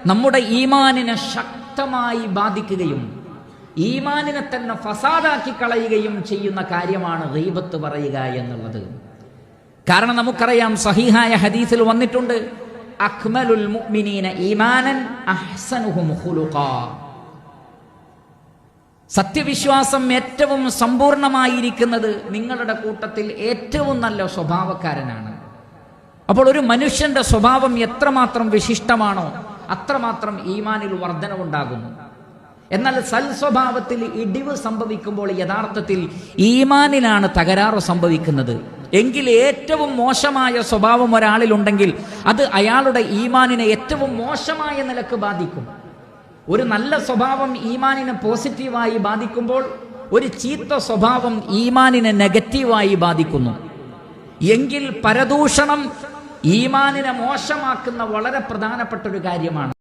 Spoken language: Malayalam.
നമ്മുടെ ഈമാനിനെ ശക്തമായി ബാധിക്കുകയും ഈമാനിനെ തന്നെ ഫസാദാക്കി കളയുകയും ചെയ്യുന്ന കാര്യമാണ് ഗീബത്ത് പറയുക എന്നുള്ളത്. കാരണം നമുക്കറിയാം, സഹീഹായ ഹദീസിൽ വന്നിട്ടുണ്ട്, അക്മലുൽ മുഅ്മിനീന ഈമാനൻ അഹ്സനുഹും ഖുലുഖാ. സത്യവിശ്വാസം ഏറ്റവും സമ്പൂർണമായിരിക്കുന്നത് നിങ്ങളുടെ കൂട്ടത്തിൽ ഏറ്റവും നല്ല സ്വഭാവക്കാരനാണ്. അപ്പോൾ ഒരു മനുഷ്യന്റെ സ്വഭാവം എത്രമാത്രം വിശിഷ്ടമാണോ അത്രമാത്രം ഈമാനിൽ വർധനവുണ്ടാകുന്നു. എന്നാൽ സൽസ്വഭാവത്തിൽ ഇടിവ് സംഭവിക്കുമ്പോൾ യഥാർത്ഥത്തിൽ ഈമാനിലാണ് തകരാറ് സംഭവിക്കുന്നത്. എങ്കിൽ ഏറ്റവും മോശമായ സ്വഭാവം ഒരാളിലുണ്ടെങ്കിൽ അത് അയാളുടെ ഈമാനിനെ ഏറ്റവും മോശമായ നിലക്ക് ബാധിക്കും. ഒരു നല്ല സ്വഭാവം ഈമാനിനെ പോസിറ്റീവായി ബാധിക്കുമ്പോൾ ഒരു ചീത്ത സ്വഭാവം ഈമാനിനെ നെഗറ്റീവായി ബാധിക്കുന്നു. എങ്കിൽ പരദൂഷണം ഈമാനിനെ മോശമാക്കുന്ന വളരെ പ്രധാനപ്പെട്ട ഒരു കാര്യമാണ്.